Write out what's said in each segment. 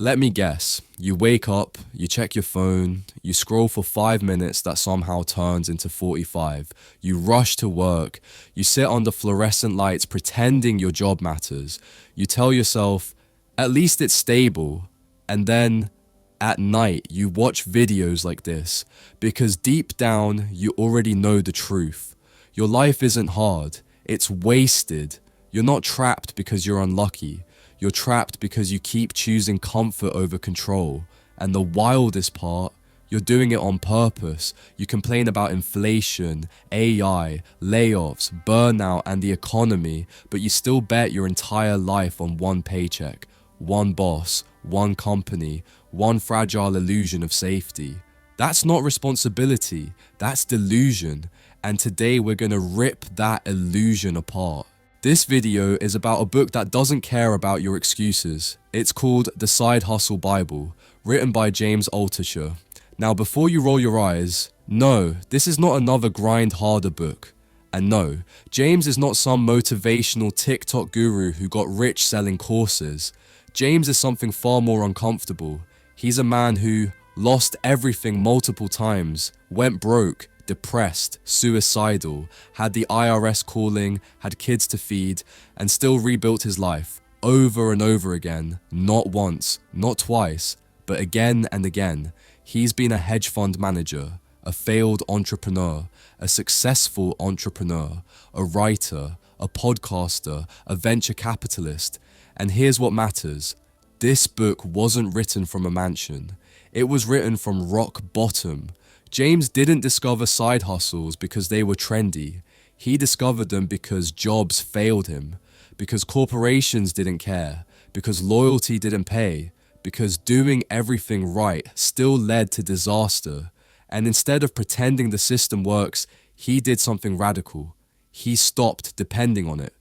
Let me guess, you wake up, you check your phone, you scroll for 5 minutes that somehow turns into 45, you rush to work, you sit under fluorescent lights pretending your job matters, you tell yourself, at least it's stable, and then at night you watch videos like this because deep down you already know the truth. Your life isn't hard, it's wasted. You're not trapped because you're unlucky. You're trapped because you keep choosing comfort over control. And the wildest part, you're doing it on purpose. You complain about inflation, AI, layoffs, burnout, and the economy, but you still bet your entire life on one paycheck, one boss, one company, one fragile illusion of safety. That's not responsibility, that's delusion. And today we're gonna rip that illusion apart. This video is about a book that doesn't care about your excuses. It's called The Side Hustle Bible, written by James Altucher. Now before you roll your eyes, no, this is not another grind harder book. And no, James is not some motivational TikTok guru who got rich selling courses. James is something far more uncomfortable. He's a man who lost everything multiple times, went broke, depressed, suicidal, had the IRS calling, had kids to feed, and still rebuilt his life over and over again, not once, not twice, but again and again. He's been a hedge fund manager, a failed entrepreneur, a successful entrepreneur, a writer, a podcaster, a venture capitalist. And here's what matters. This book wasn't written from a mansion. It was written from rock bottom. James didn't discover side hustles because they were trendy. He discovered them because jobs failed him, because corporations didn't care, because loyalty didn't pay, because doing everything right still led to disaster. And instead of pretending the system works, he did something radical. He stopped depending on it.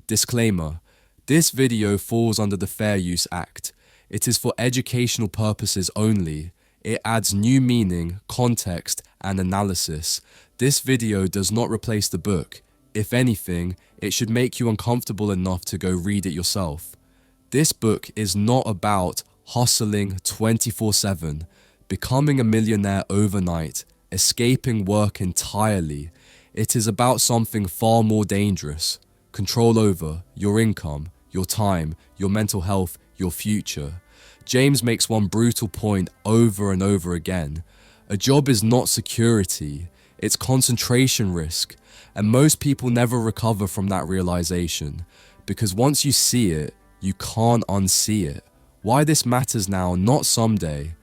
Disclaimer: this video falls under the Fair Use Act. It is for educational purposes only. It adds new meaning, context, and analysis. This video does not replace the book. If anything, it should make you uncomfortable enough to go read it yourself. This book is not about hustling 24/7, becoming a millionaire overnight, escaping work entirely. It is about something far more dangerous: control over your income, your time, your mental health, your future. James makes one brutal point over and over again. A job is not security, it's concentration risk. And most people never recover from that realization, because once you see it, you can't unsee it. Why this matters now, not someday.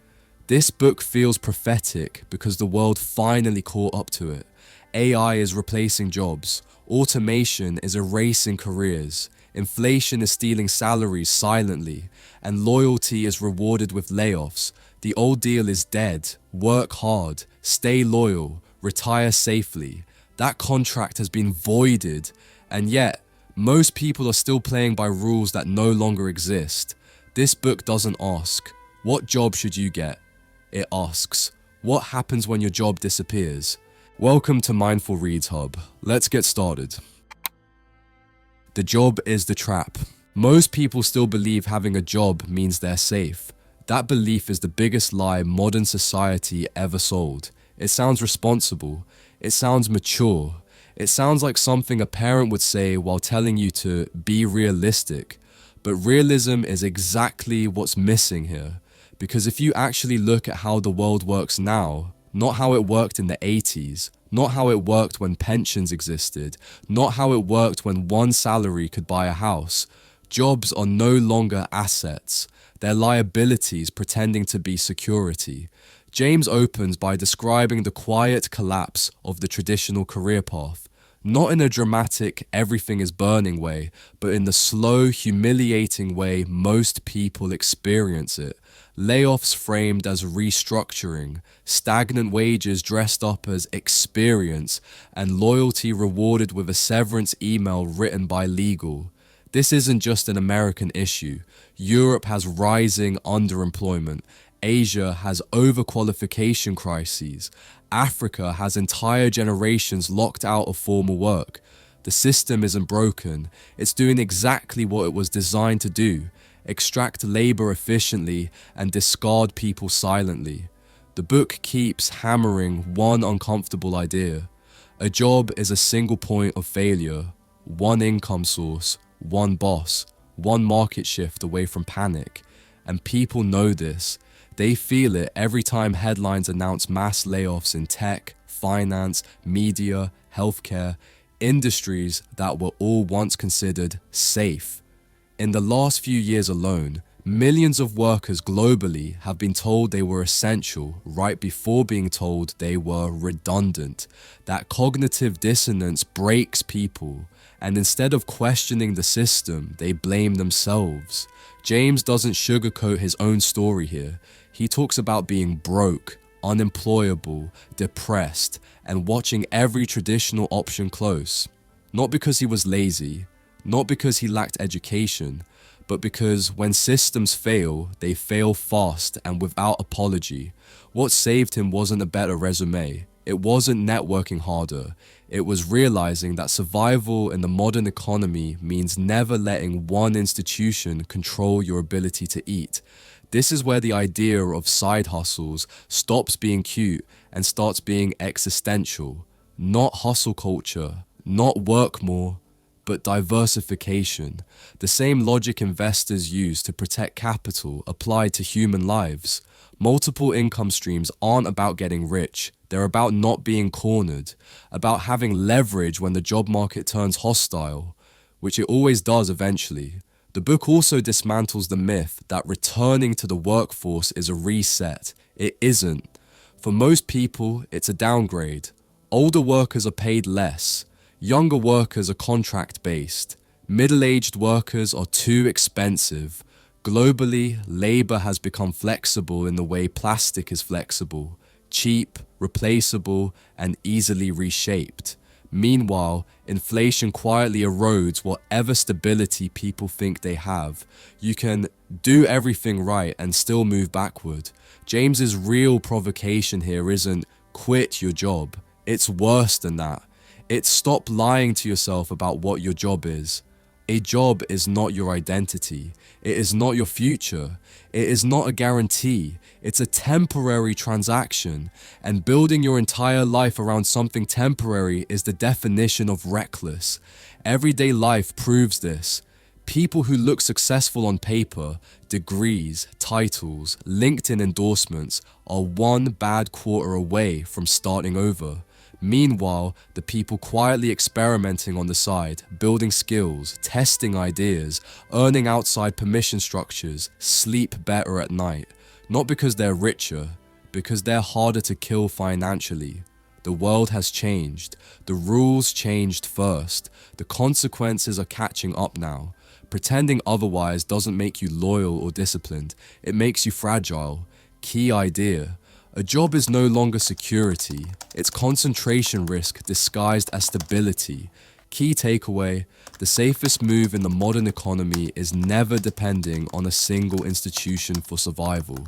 This book feels prophetic because the world finally caught up to it. AI is replacing jobs. Automation is erasing careers. Inflation is stealing salaries silently, and loyalty is rewarded with layoffs. The old deal is dead. Work hard, stay loyal, retire safely. That contract has been voided, and yet most people are still playing by rules that no longer exist. This book doesn't ask, what job should you get? It asks, what happens when your job disappears? Welcome to Mindful Reads Hub. Let's get started. The job is the trap. Most people still believe having a job means they're safe. That belief is the biggest lie modern society ever sold. It sounds responsible. It sounds mature. It sounds like something a parent would say while telling you to be realistic. But realism is exactly what's missing here. Because if you actually look at how the world works now, not how it worked in the 80s, not how it worked when pensions existed, not how it worked when one salary could buy a house. Jobs are no longer assets. They're liabilities pretending to be security. James opens by describing the quiet collapse of the traditional career path. Not in a dramatic, everything is burning way, but in the slow, humiliating way most people experience it. Layoffs framed as restructuring, stagnant wages dressed up as experience, and loyalty rewarded with a severance email written by legal. This isn't just an American issue. Europe has rising underemployment. Asia has overqualification crises. Africa has entire generations locked out of formal work. The system isn't broken. It's doing exactly what it was designed to do. extract labor efficiently, and discard people silently. The book keeps hammering one uncomfortable idea. A job is a single point of failure, one income source, one boss, one market shift away from panic. And people know this. They feel it every time headlines announce mass layoffs in tech, finance, media, healthcare, industries that were all once considered safe. In the last few years alone, millions of workers globally have been told they were essential right before being told they were redundant. That cognitive dissonance breaks people, and instead of questioning the system, they blame themselves. James doesn't sugarcoat his own story here. He talks about being broke, unemployable, depressed, and watching every traditional option close. Not because he was lazy, not because he lacked education, but because when systems fail, they fail fast and without apology. What saved him wasn't a better resume. It wasn't networking harder. It was realizing that survival in the modern economy means never letting one institution control your ability to eat. This is where the idea of side hustles stops being cute and starts being existential. Not hustle culture, not work more, but diversification. The same logic investors use to protect capital applied to human lives. Multiple income streams aren't about getting rich. They're about not being cornered, about having leverage when the job market turns hostile, which it always does eventually. The book also dismantles the myth that returning to the workforce is a reset. It isn't. For most people, it's a downgrade. Older workers are paid less. Younger workers are contract-based. Middle-aged workers are too expensive. Globally, labor has become flexible in the way plastic is flexible, cheap, replaceable, and easily reshaped. Meanwhile, inflation quietly erodes whatever stability people think they have. You can do everything right and still move backward. James's real provocation here isn't quit your job. It's worse than that. It's stop lying to yourself about what your job is. A job is not your identity. It is not your future. It is not a guarantee. It's a temporary transaction, and building your entire life around something temporary is the definition of reckless. Everyday life proves this. People who look successful on paper, degrees, titles, LinkedIn endorsements, are one bad quarter away from starting over. Meanwhile, the people quietly experimenting on the side, building skills, testing ideas, earning outside permission structures, sleep better at night. Not because they're richer, because they're harder to kill financially. The world has changed. The rules changed first. The consequences are catching up now. Pretending otherwise doesn't make you loyal or disciplined. It makes you fragile. Key idea. A job is no longer security. It's concentration risk disguised as stability. Key takeaway, the safest move in the modern economy is never depending on a single institution for survival.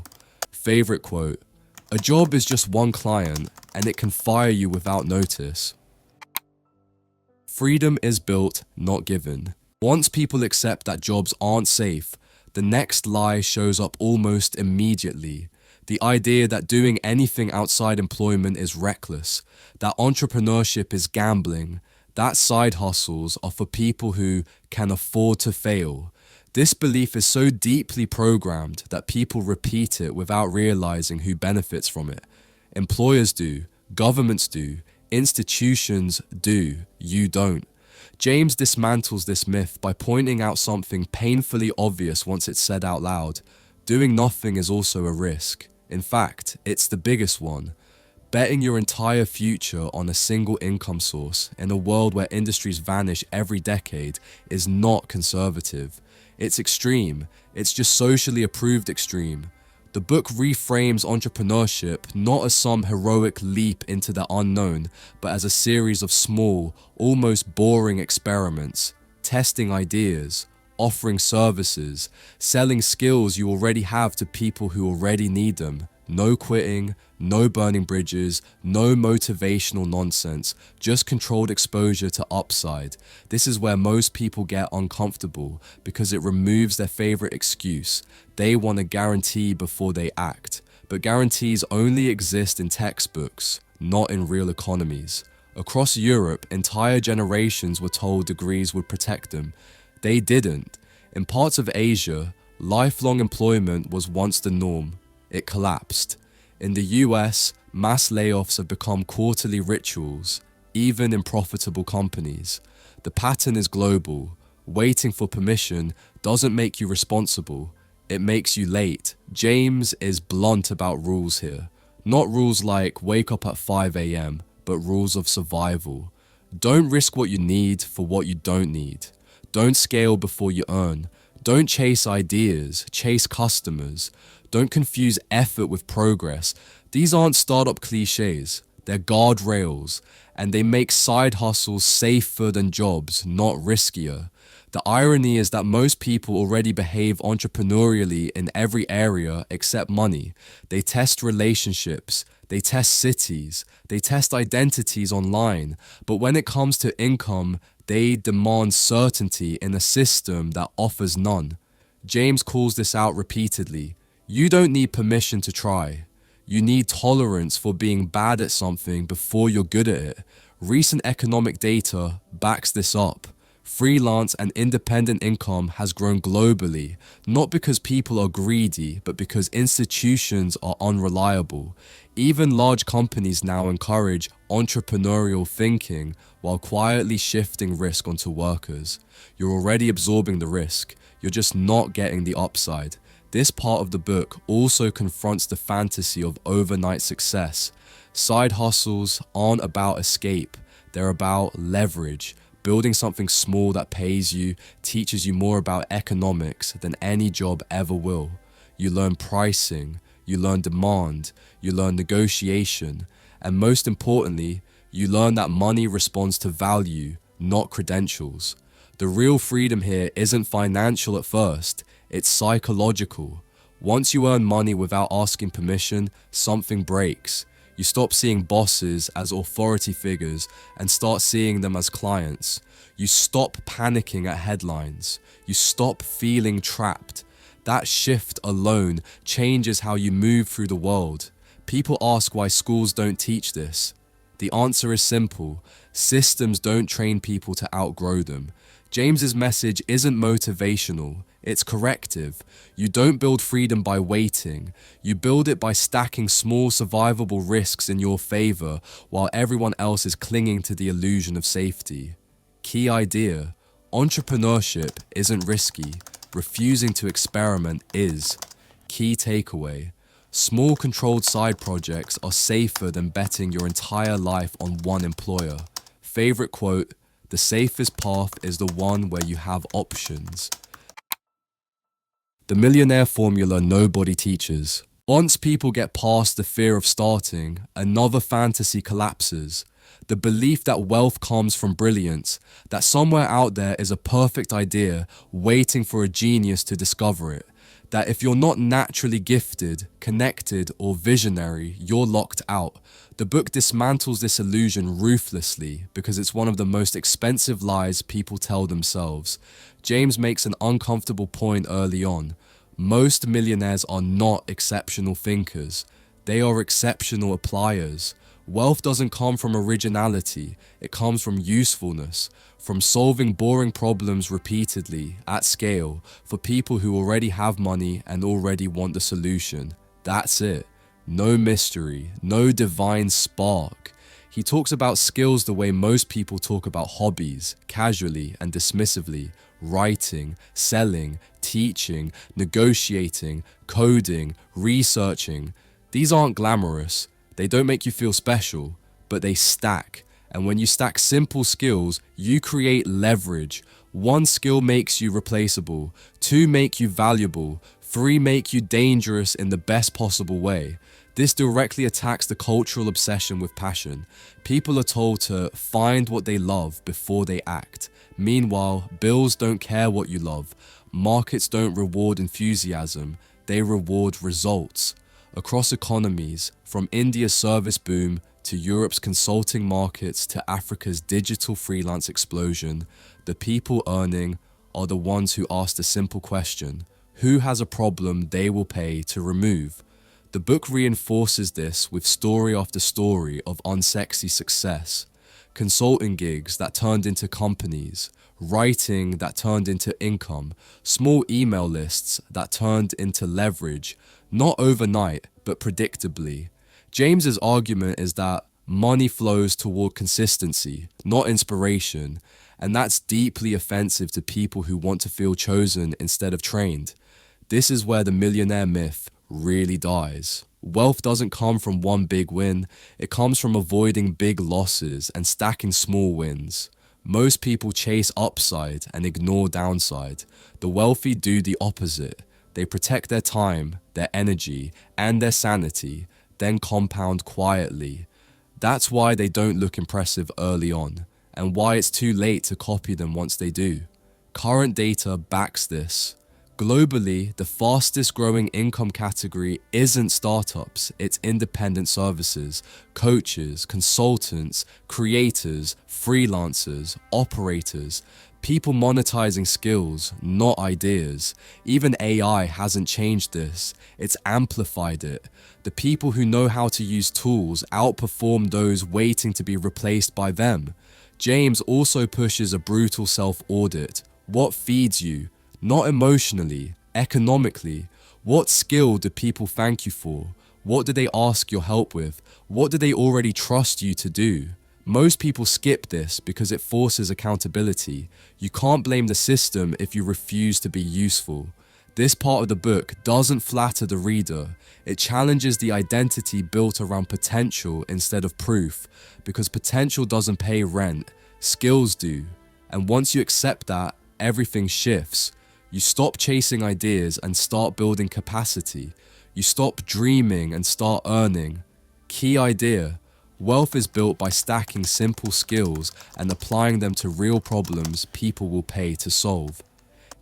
Favorite quote, a job is just one client and it can fire you without notice. Freedom is built, not given. Once people accept that jobs aren't safe, the next lie shows up almost immediately. The idea that doing anything outside employment is reckless, that entrepreneurship is gambling, that side hustles are for people who can afford to fail. This belief is so deeply programmed that people repeat it without realizing who benefits from it. Employers do, governments do, institutions do, you don't. James dismantles this myth by pointing out something painfully obvious once it's said out loud. Doing nothing is also a risk. In fact, it's the biggest one. Betting your entire future on a single income source in a world where industries vanish every decade is not conservative. It's extreme. It's just socially approved extreme. The book reframes entrepreneurship not as some heroic leap into the unknown, but as a series of small, almost boring experiments, testing ideas, offering services, selling skills you already have to people who already need them. No quitting, no burning bridges, no motivational nonsense, just controlled exposure to upside. This is where most people get uncomfortable because it removes their favorite excuse. They want a guarantee before they act. But guarantees only exist in textbooks, not in real economies. Across Europe, entire generations were told degrees would protect them. They didn't. In parts of Asia, lifelong employment was once the norm. It collapsed. In the US, mass layoffs have become quarterly rituals, even in profitable companies. The pattern is global. Waiting for permission doesn't make you responsible. It makes you late. James is blunt about rules here. Not rules like wake up at 5 a.m., but rules of survival. Don't risk what you need for what you don't need. Don't scale before you earn. Don't chase ideas, chase customers. Don't confuse effort with progress. These aren't startup cliches. They're guardrails, and they make side hustles safer than jobs, not riskier. The irony is that most people already behave entrepreneurially in every area except money. They test relationships, they test cities, they test identities online. But when it comes to income, they demand certainty in a system that offers none. James calls this out repeatedly. You don't need permission to try. You need tolerance for being bad at something before you're good at it. Recent economic data backs this up. Freelance and independent income has grown globally, not because people are greedy, but because institutions are unreliable. Even large companies now encourage entrepreneurial thinking while quietly shifting risk onto workers. You're already absorbing the risk, you're just not getting the upside. This part of the book also confronts the fantasy of overnight success. Side hustles aren't about escape, they're about leverage. Building something small that pays you teaches you more about economics than any job ever will. You learn pricing, you learn demand, you learn negotiation, and most importantly, you learn that money responds to value, not credentials. The real freedom here isn't financial at first, it's psychological. Once you earn money without asking permission, something breaks. You stop seeing bosses as authority figures and start seeing them as clients. You stop panicking at headlines. You stop feeling trapped. That shift alone changes how you move through the world. People ask why schools don't teach this. The answer is simple. Systems don't train people to outgrow them. James's message isn't motivational, it's corrective. You don't build freedom by waiting. You build it by stacking small survivable risks in your favor while everyone else is clinging to the illusion of safety. Key idea: entrepreneurship isn't risky. Refusing to experiment is. Key takeaway: small controlled side projects are safer than betting your entire life on one employer. Favorite quote: the safest path is the one where you have options. The millionaire formula nobody teaches. Once people get past the fear of starting, another fantasy collapses. The belief that wealth comes from brilliance, that somewhere out there is a perfect idea waiting for a genius to discover it. That if you're not naturally gifted, connected, or visionary, you're locked out. The book dismantles this illusion ruthlessly because it's one of the most expensive lies people tell themselves. James makes an uncomfortable point early on. Most millionaires are not exceptional thinkers. They are exceptional appliers. Wealth doesn't come from originality, it comes from usefulness, from solving boring problems repeatedly, at scale, for people who already have money and already want the solution. That's it. No mystery, no divine spark. He talks about skills the way most people talk about hobbies, casually and dismissively. Writing, selling, teaching, negotiating, coding, researching. These aren't glamorous. They don't make you feel special, but they stack. And when you stack simple skills, you create leverage. 1 skill makes you replaceable, 2 make you valuable, 3 make you dangerous in the best possible way. This directly attacks the cultural obsession with passion. People are told to find what they love before they act. Meanwhile, bills don't care what you love. Markets don't reward enthusiasm, they reward results. Across economies, from India's service boom to Europe's consulting markets to Africa's digital freelance explosion, the people earning are the ones who ask the simple question: who has a problem they will pay to remove? The book reinforces this with story after story of unsexy success. Consulting gigs that turned into companies, writing that turned into income, small email lists that turned into leverage, not overnight, but predictably. James's argument is that money flows toward consistency, not inspiration, and that's deeply offensive to people who want to feel chosen instead of trained. This is where the millionaire myth really dies. Wealth doesn't come from one big win, it comes from avoiding big losses and stacking small wins. Most people chase upside and ignore downside. The wealthy do the opposite. They protect their time, their energy, and their sanity, then compound quietly. That's why they don't look impressive early on, and why it's too late to copy them once they do. Current data backs this. Globally, the fastest growing income category isn't startups, it's independent services, coaches, consultants, creators, freelancers, operators, people monetizing skills, not ideas. Even AI hasn't changed this, it's amplified it. The people who know how to use tools outperform those waiting to be replaced by them. James also pushes a brutal self-audit. What feeds you? Not emotionally, economically. What skill do people thank you for? What do they ask your help with? What do they already trust you to do? Most people skip this because it forces accountability. You can't blame the system if you refuse to be useful. This part of the book doesn't flatter the reader. It challenges the identity built around potential instead of proof, because potential doesn't pay rent, skills do. And once you accept that, everything shifts. You stop chasing ideas and start building capacity. You stop dreaming and start earning. Key idea: wealth is built by stacking simple skills and applying them to real problems people will pay to solve.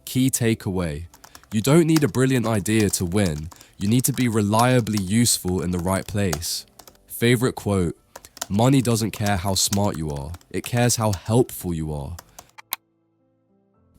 Key takeaway: you don't need a brilliant idea to win. You need to be reliably useful in the right place. Favorite quote: money doesn't care how smart you are, it cares how helpful you are.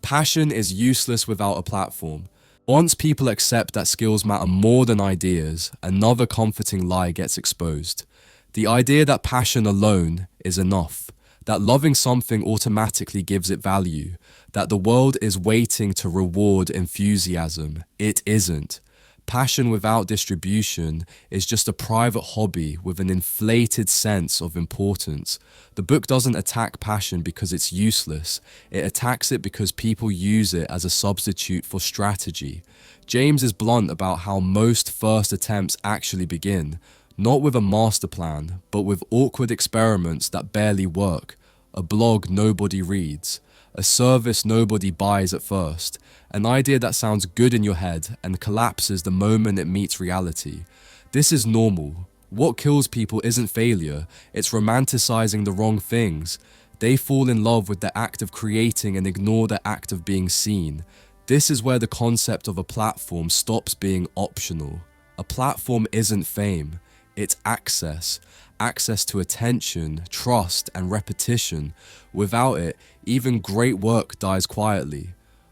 Passion is useless without a platform. Once people accept that skills matter more than ideas, another comforting lie gets exposed. The idea that passion alone is enough, that loving something automatically gives it value, that the world is waiting to reward enthusiasm. It isn't. Passion without distribution is just a private hobby with an inflated sense of importance. The book doesn't attack passion because it's useless. It attacks it because people use it as a substitute for strategy. James is blunt about how most first attempts actually begin, not with a master plan, but with awkward experiments that barely work, a blog nobody reads, a service nobody buys at first, an idea that sounds good in your head and collapses the moment it meets reality. This is normal. What kills people isn't failure, it's romanticizing the wrong things. They fall in love with the act of creating and ignore the act of being seen. This is where the concept of a platform stops being optional. A platform isn't fame, it's access. Access to attention, trust, and repetition. Without it, even great work dies quietly.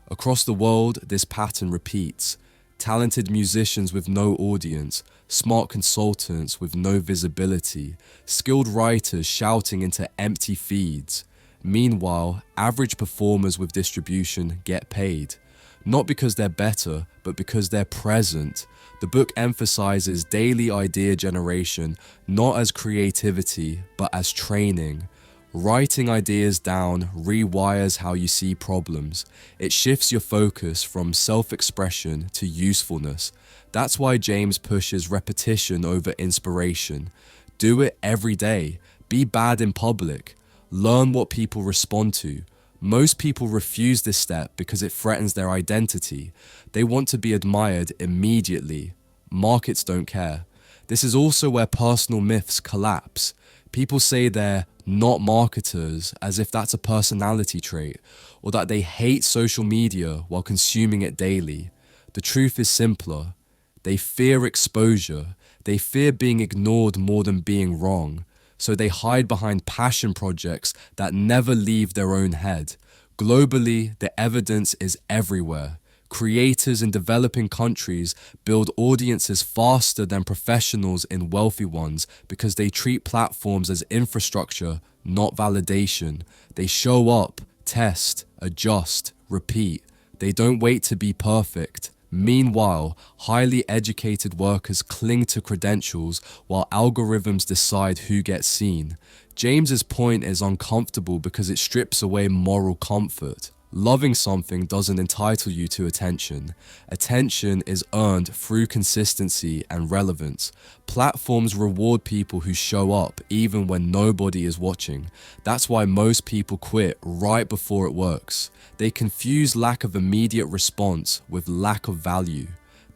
Across the world, this pattern repeats. Talented musicians with no audience, smart consultants with no visibility, skilled writers shouting into empty feeds. Meanwhile, average performers with distribution get paid. Not because they're better, but because they're present. The book emphasizes daily idea generation, not as creativity, but as training. Writing ideas down rewires how you see problems. It shifts your focus from self-expression to usefulness. That's why James pushes repetition over inspiration. Do it every day. Be bad in public. Learn what people respond to. Most people refuse this step because it threatens their identity. They want to be admired immediately. Markets don't care. This is also where personal myths collapse. People say they're not marketers as if that's a personality trait, or that they hate social media while consuming it daily. The truth is simpler. They fear exposure. They fear being ignored more than being wrong. So they hide behind passion projects that never leave their own head. Globally, the evidence is everywhere. Creators in developing countries build audiences faster than professionals in wealthy ones because they treat platforms as infrastructure, not validation. They show up, test, adjust, repeat. They don't wait to be perfect. Meanwhile, highly educated workers cling to credentials while algorithms decide who gets seen. James's point is uncomfortable because it strips away moral comfort. Loving something doesn't entitle you to attention. Attention is earned through consistency and relevance. Platforms reward people who show up even when nobody is watching. That's why most people quit right before it works. They confuse lack of immediate response with lack of value.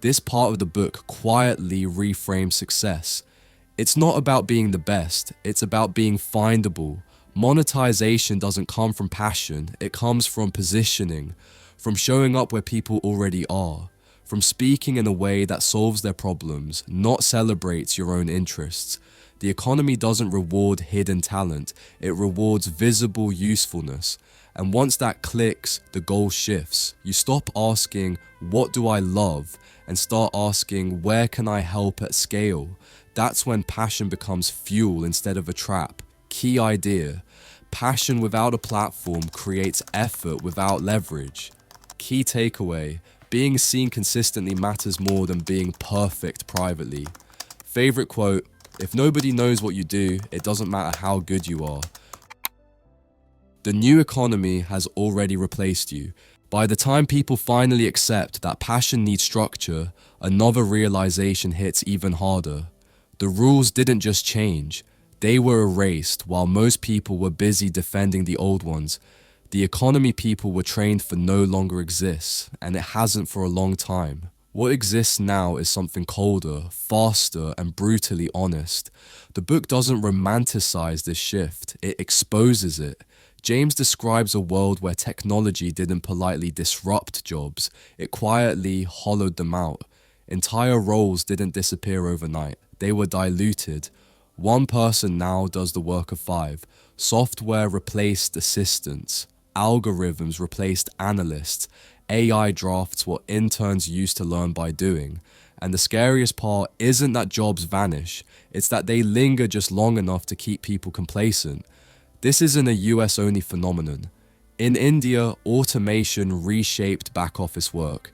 This part of the book quietly reframes success. It's not about being the best, it's about being findable. Monetization doesn't come from passion, it comes from positioning, from showing up where people already are, from speaking in a way that solves their problems, not celebrates your own interests. The economy doesn't reward hidden talent, it rewards visible usefulness. And once that clicks, the goal shifts. You stop asking, what do I love? And start asking, where can I help at scale? That's when passion becomes fuel instead of a trap. Key idea. Passion without a platform creates effort without leverage. Key takeaway. Being seen consistently matters more than being perfect privately. Favorite quote. If nobody knows what you do, it doesn't matter how good you are. The new economy has already replaced you. By the time people finally accept that passion needs structure, another realization hits even harder. The rules didn't just change. They were erased while most people were busy defending the old ones. The economy people were trained for no longer exists, and it hasn't for a long time. What exists now is something colder, faster, and brutally honest. The book doesn't romanticize this shift, it exposes it. James describes a world where technology didn't politely disrupt jobs, it quietly hollowed them out. Entire roles didn't disappear overnight, they were diluted. One person now does the work of 5. Software replaced assistants. Algorithms replaced analysts. AI drafts what interns used to learn by doing. And the scariest part isn't that jobs vanish, it's that they linger just long enough to keep people complacent. This isn't a US only phenomenon. In India, automation reshaped back office work.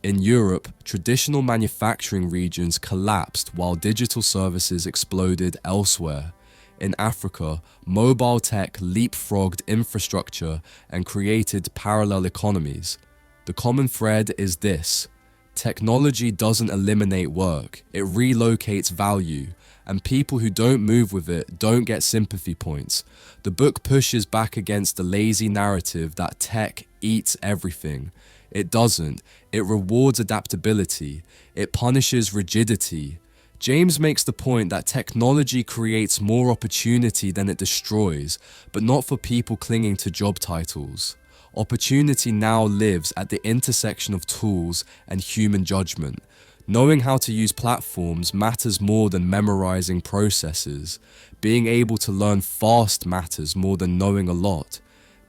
In Europe, traditional manufacturing regions collapsed while digital services exploded elsewhere. In Africa, mobile tech leapfrogged infrastructure and created parallel economies. The common thread is this: technology doesn't eliminate work, it relocates value, and people who don't move with it don't get sympathy points. The book pushes back against the lazy narrative that tech eats everything. It doesn't. It rewards adaptability. It punishes rigidity. James makes the point that technology creates more opportunity than it destroys, but not for people clinging to job titles. Opportunity now lives at the intersection of tools and human judgment. Knowing how to use platforms matters more than memorizing processes. Being able to learn fast matters more than knowing a lot.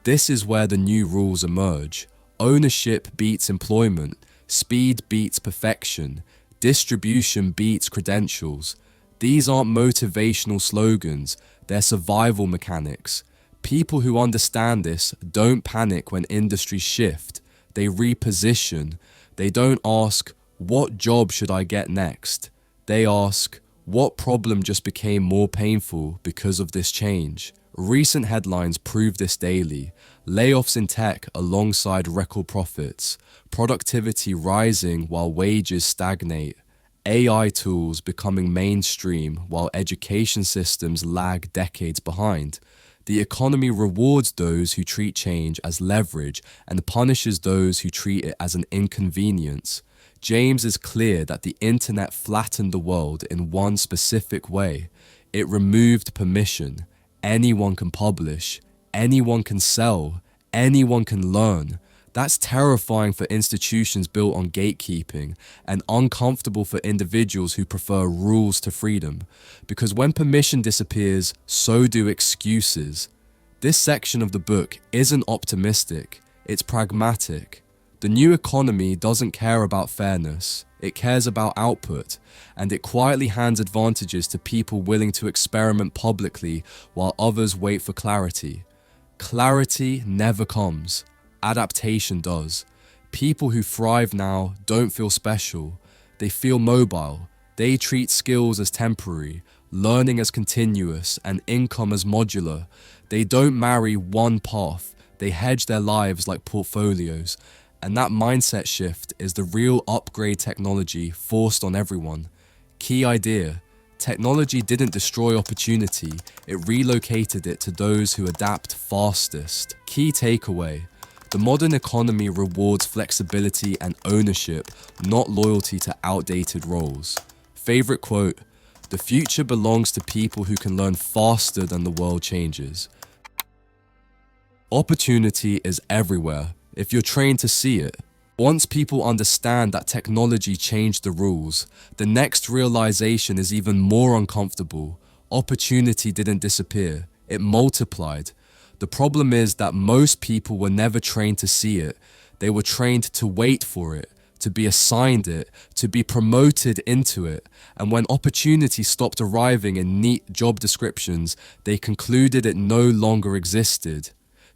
This is where the new rules emerge. Ownership beats employment, speed beats perfection, distribution beats credentials. These aren't motivational slogans, they're survival mechanics. People who understand this don't panic when industries shift, they reposition. They don't ask, what job should I get next? They ask, what problem just became more painful because of this change? Recent headlines prove this daily. Layoffs in tech alongside record profits. Productivity rising while wages stagnate. AI tools becoming mainstream while education systems lag decades behind. The economy rewards those who treat change as leverage and punishes those who treat it as an inconvenience. James is clear that the internet flattened the world in one specific way. It removed permission. Anyone can publish, anyone can sell, anyone can learn. That's terrifying for institutions built on gatekeeping and uncomfortable for individuals who prefer rules to freedom. Because when permission disappears, so do excuses. This section of the book isn't optimistic, it's pragmatic. The new economy doesn't care about fairness, it cares about output, and it quietly hands advantages to people willing to experiment publicly while others wait for clarity. Clarity never comes. Adaptation does. People who thrive now don't feel special. They feel mobile. They treat skills as temporary, learning as continuous, and income as modular. They don't marry one path. They hedge their lives like portfolios. And that mindset shift is the real upgrade technology forced on everyone. Key idea: technology didn't destroy opportunity, it relocated it to those who adapt fastest. Key takeaway: the modern economy rewards flexibility and ownership, not loyalty to outdated roles. Favorite quote: the future belongs to people who can learn faster than the world changes. Opportunity is everywhere, if you're trained to see it. Once people understand that technology changed the rules, the next realization is even more uncomfortable. Opportunity didn't disappear, it multiplied. The problem is that most people were never trained to see it. They were trained to wait for it, to be assigned it, to be promoted into it. And when opportunity stopped arriving in neat job descriptions, they concluded it no longer existed.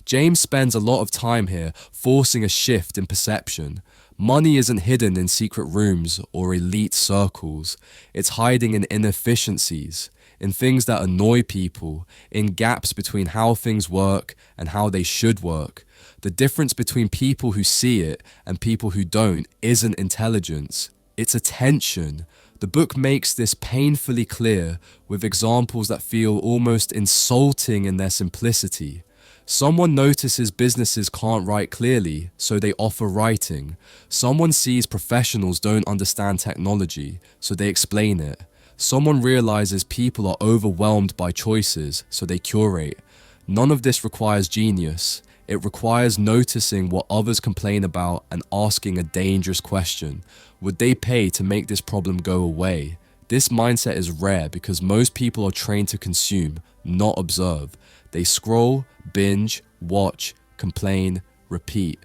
James spends a lot of time here forcing a shift in perception. Money isn't hidden in secret rooms or elite circles. It's hiding in inefficiencies, in things that annoy people, in gaps between how things work and how they should work. The difference between people who see it and people who don't isn't intelligence, it's attention. The book makes this painfully clear with examples that feel almost insulting in their simplicity. Someone notices businesses can't write clearly, so they offer writing. Someone sees professionals don't understand technology, so they explain it. Someone realizes people are overwhelmed by choices, so they curate. None of this requires genius. It requires noticing what others complain about and asking a dangerous question. Would they pay to make this problem go away? This mindset is rare because most people are trained to consume, not observe. They scroll, binge, watch, complain, repeat.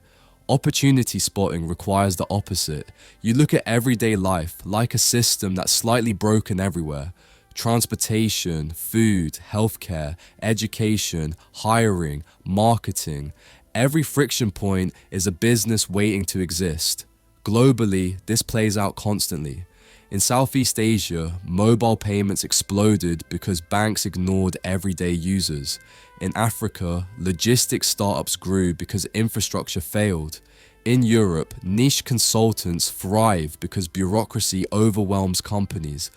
Opportunity spotting requires the opposite. You look at everyday life like a system that's slightly broken everywhere. Transportation, food, healthcare, education, hiring, marketing. Every friction point is a business waiting to exist. Globally, this plays out constantly. In Southeast Asia, mobile payments exploded because banks ignored everyday users. In Africa, logistics startups grew because infrastructure failed. In Europe, niche consultants thrive because bureaucracy overwhelms companies.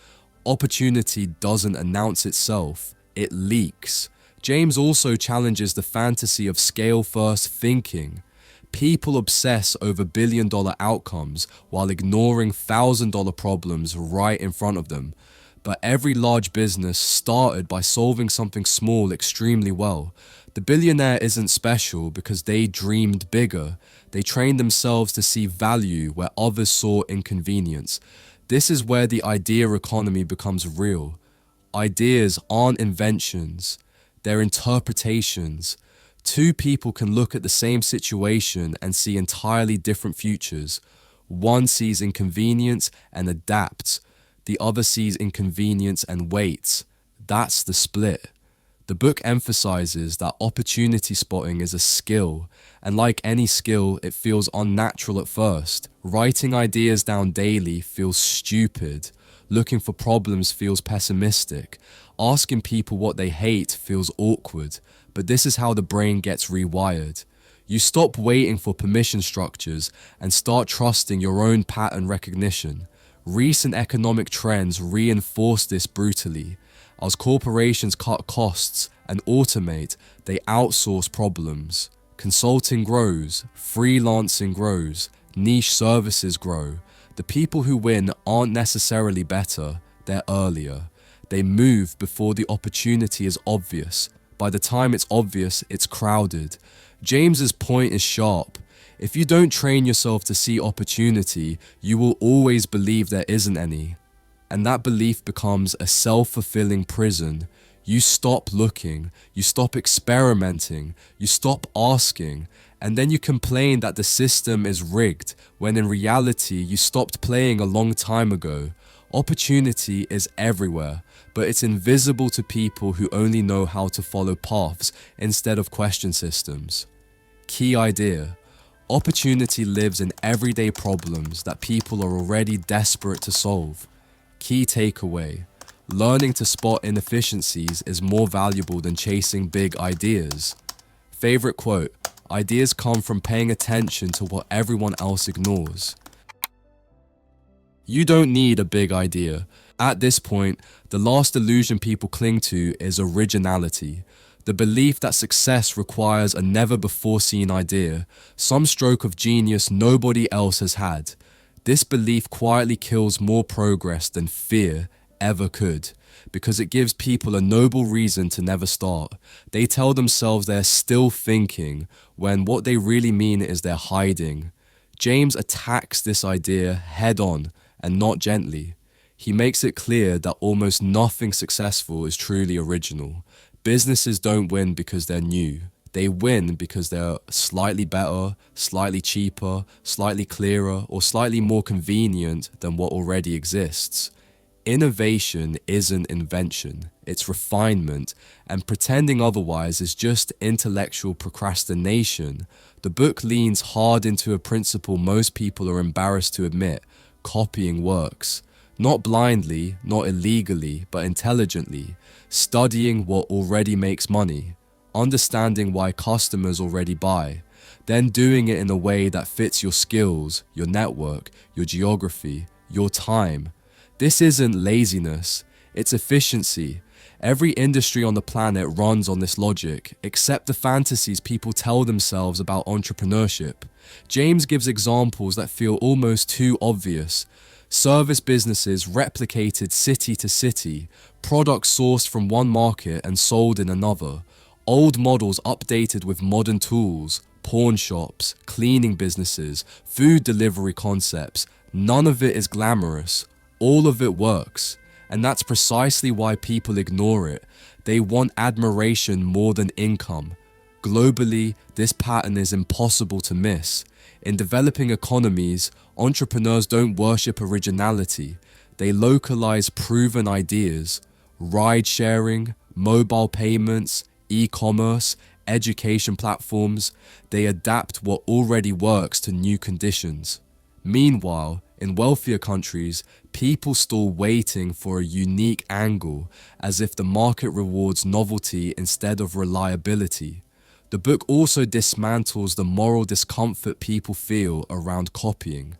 Opportunity doesn't announce itself, it leaks. James also challenges the fantasy of scale-first thinking. People obsess over billion-dollar outcomes while ignoring $1,000 problems right in front of them. But every large business started by solving something small extremely well. The billionaire isn't special because they dreamed bigger. They trained themselves to see value where others saw inconvenience. This is where the idea economy becomes real. Ideas aren't inventions, they're interpretations. Two people can look at the same situation and see entirely different futures. One sees inconvenience and adapts. The other sees inconvenience and waits. That's the split. The book emphasizes that opportunity spotting is a skill, and like any skill, it feels unnatural at first. Writing ideas down daily feels stupid. Looking for problems feels pessimistic. Asking people what they hate feels awkward. But this is how the brain gets rewired. You stop waiting for permission structures and start trusting your own pattern recognition. Recent economic trends reinforce this brutally. As corporations cut costs and automate, they outsource problems. Consulting grows, freelancing grows, niche services grow. The people who win aren't necessarily better, they're earlier. They move before the opportunity is obvious. By the time it's obvious, it's crowded. James's point is sharp. If you don't train yourself to see opportunity, you will always believe there isn't any. And that belief becomes a self-fulfilling prison. You stop looking, you stop experimenting, you stop asking, and then you complain that the system is rigged, when in reality you stopped playing a long time ago. Opportunity is everywhere, but it's invisible to people who only know how to follow paths instead of question systems. Key idea: opportunity lives in everyday problems that people are already desperate to solve. Key takeaway: learning to spot inefficiencies is more valuable than chasing big ideas. Favorite quote: ideas come from paying attention to what everyone else ignores. You don't need a big idea. At this point, the last illusion people cling to is originality. The belief that success requires a never-before-seen idea, some stroke of genius nobody else has had. This belief quietly kills more progress than fear ever could, because it gives people a noble reason to never start. They tell themselves they're still thinking, when what they really mean is they're hiding. James attacks this idea head-on, and not gently. He makes it clear that almost nothing successful is truly original. Businesses don't win because they're new. They win because they're slightly better, slightly cheaper, slightly clearer, or slightly more convenient than what already exists. Innovation isn't invention, it's refinement, and pretending otherwise is just intellectual procrastination. The book leans hard into a principle most people are embarrassed to admit: copying works. Not blindly, not illegally, but intelligently. Studying what already makes money. Understanding why customers already buy. Then doing it in a way that fits your skills, your network, your geography, your time. This isn't laziness, it's efficiency. Every industry on the planet runs on this logic, except the fantasies people tell themselves about entrepreneurship. James gives examples that feel almost too obvious. Service businesses replicated city to city, products sourced from one market and sold in another, old models updated with modern tools, pawn shops, cleaning businesses, food delivery concepts. None of it is glamorous. All of it works. And that's precisely why people ignore it. They want admiration more than income. Globally, this pattern is impossible to miss. In developing economies, entrepreneurs don't worship originality. They localize proven ideas. Ride sharing, mobile payments, e-commerce, education platforms. They adapt what already works to new conditions. Meanwhile, in wealthier countries, people still waiting for a unique angle, as if the market rewards novelty instead of reliability. The book also dismantles the moral discomfort people feel around copying.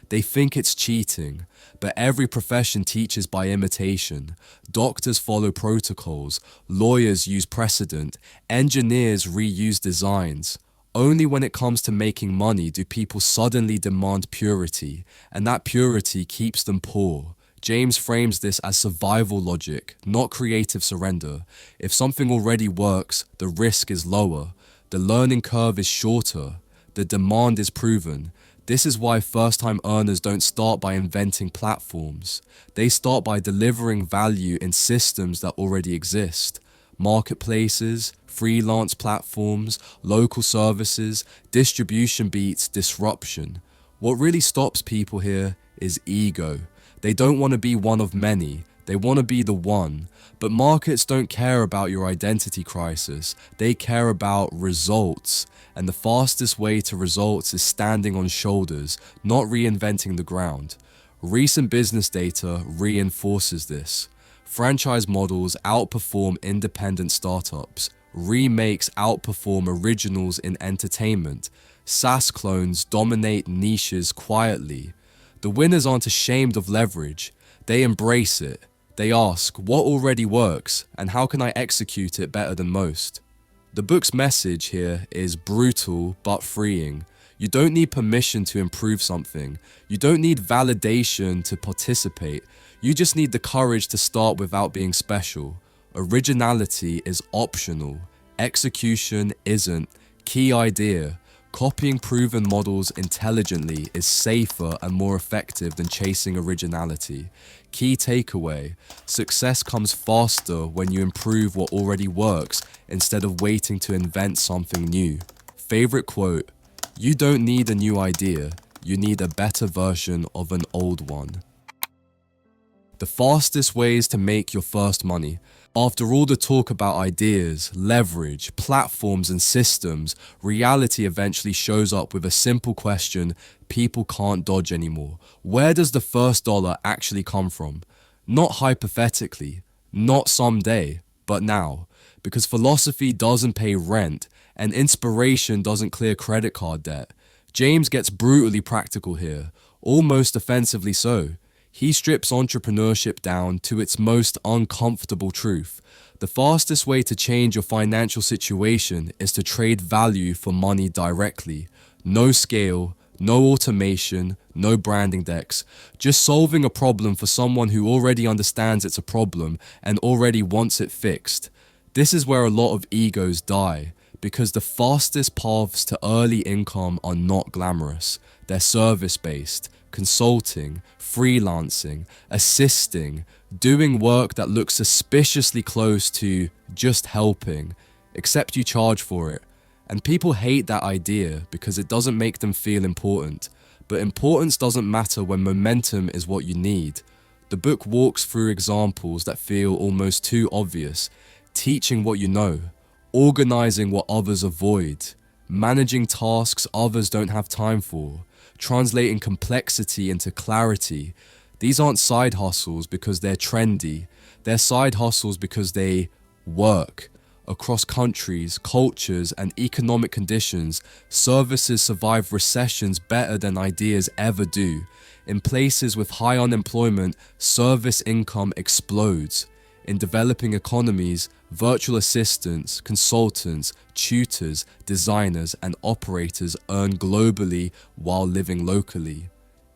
They think it's cheating, but every profession teaches by imitation. Doctors follow protocols, lawyers use precedent, engineers reuse designs. Only when it comes to making money do people suddenly demand purity, and that purity keeps them poor. James frames this as survival logic, not creative surrender. If something already works, the risk is lower. The learning curve is shorter. The demand is proven. This is why first-time earners don't start by inventing platforms. They start by delivering value in systems that already exist. Marketplaces, freelance platforms, local services, distribution beats disruption. What really stops people here is ego. They don't want to be one of many. They want to be the one. But markets don't care about your identity crisis. They care about results. And the fastest way to results is standing on shoulders, not reinventing the ground. Recent business data reinforces this. Franchise models outperform independent startups. Remakes outperform originals in entertainment. SaaS clones dominate niches quietly. The winners aren't ashamed of leverage. They embrace it. They ask, what already works, and how can I execute it better than most? The book's message here is brutal but freeing. You don't need permission to improve something. You don't need validation to participate. You just need the courage to start without being special. Originality is optional. Execution isn't. Key idea: Copying proven models intelligently is safer and more effective than chasing originality. Key takeaway: success comes faster when you improve what already works instead of waiting to invent something new. Favorite quote: "You don't need a new idea, you need a better version of an old one." The fastest ways to make your first money. After all the talk about ideas, leverage, platforms, and systems, reality eventually shows up with a simple question people can't dodge anymore. Where does the first dollar actually come from? Not hypothetically, not someday, but now. Because philosophy doesn't pay rent, and inspiration doesn't clear credit card debt. James gets brutally practical here, almost offensively so. He strips entrepreneurship down to its most uncomfortable truth. The fastest way to change your financial situation is to trade value for money directly. No scale, no automation, no branding decks. Just solving a problem for someone who already understands it's a problem and already wants it fixed. This is where a lot of egos die, because the fastest paths to early income are not glamorous. They're service-based. Consulting, freelancing, assisting, doing work that looks suspiciously close to just helping, except you charge for it. And people hate that idea because it doesn't make them feel important. But importance doesn't matter when momentum is what you need. The book walks through examples that feel almost too obvious, teaching what you know, organizing what others avoid, managing tasks others don't have time for, translating complexity into clarity. These aren't side hustles because they're trendy. They're side hustles because they work. Across countries, cultures, and economic conditions, services survive recessions better than ideas ever do. In places with high unemployment, service income explodes. In developing economies, virtual assistants, consultants, tutors, designers, and operators earn globally while living locally.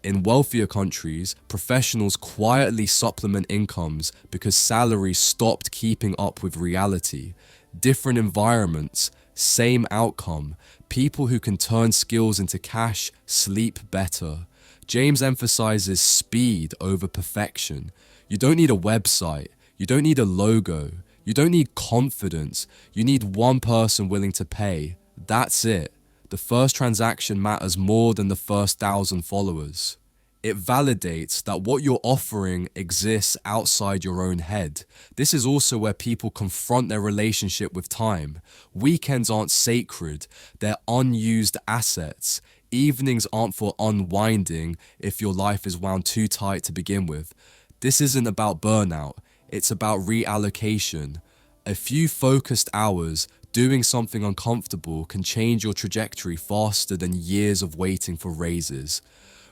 In wealthier countries, professionals quietly supplement incomes because salaries stopped keeping up with reality. Different environments, same outcome. People who can turn skills into cash sleep better. James emphasizes speed over perfection. You don't need a website. You don't need a logo. You don't need confidence. You need one person willing to pay. That's it. The first transaction matters more than the first 1,000 followers. It validates that what you're offering exists outside your own head. This is also where people confront their relationship with time. Weekends aren't sacred. They're unused assets. Evenings aren't for unwinding if your life is wound too tight to begin with. This isn't about burnout. It's about reallocation. A few focused hours doing something uncomfortable can change your trajectory faster than years of waiting for raises.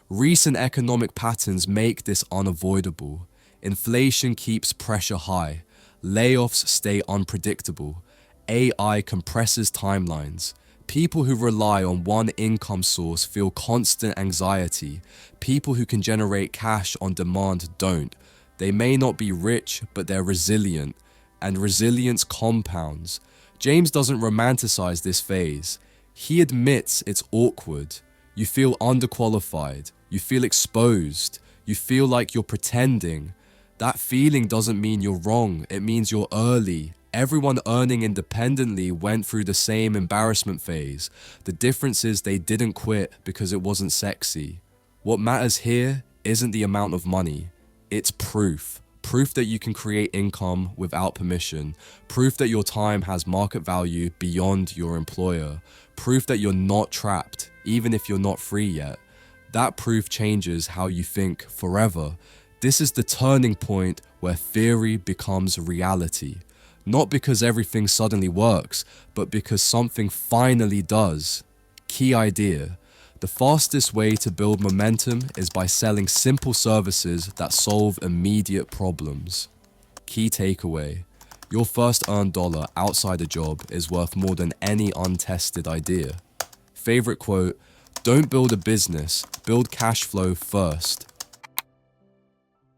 Recent economic patterns make this unavoidable. Inflation keeps pressure high. Layoffs stay unpredictable. AI compresses timelines. People who rely on one income source feel constant anxiety. People who can generate cash on demand don't. They may not be rich, but they're resilient, and resilience compounds. James doesn't romanticize this phase. He admits it's awkward. You feel underqualified. You feel exposed. You feel like you're pretending. That feeling doesn't mean you're wrong. It means you're early. Everyone earning independently went through the same embarrassment phase. The difference is they didn't quit because it wasn't sexy. What matters here isn't the amount of money. It's proof. Proof that you can create income without permission. Proof that your time has market value beyond your employer. Proof that you're not trapped, even if you're not free yet. That proof changes how you think forever. This is the turning point where theory becomes reality. Not because everything suddenly works, but because something finally does. Key idea. The fastest way to build momentum is by selling simple services that solve immediate problems. Key takeaway. Your first earned dollar outside a job is worth more than any untested idea. Favorite quote, don't build a business, build cash flow first.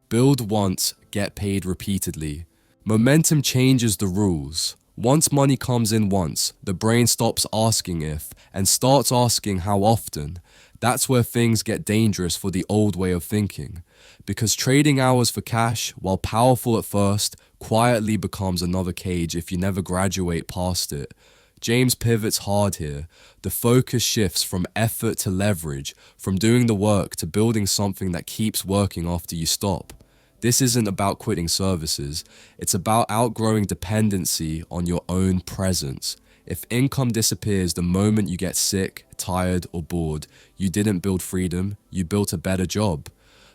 Build once, get paid repeatedly. Momentum changes the rules. Once money comes in once, the brain stops asking if and starts asking how often. That's where things get dangerous for the old way of thinking. Because trading hours for cash, while powerful at first, quietly becomes another cage if you never graduate past it. James pivots hard here. The focus shifts from effort to leverage, from doing the work to building something that keeps working after you stop. This isn't about quitting services. It's about outgrowing dependency on your own presence. If income disappears the moment you get sick, tired, or bored, you didn't build freedom, you built a better job.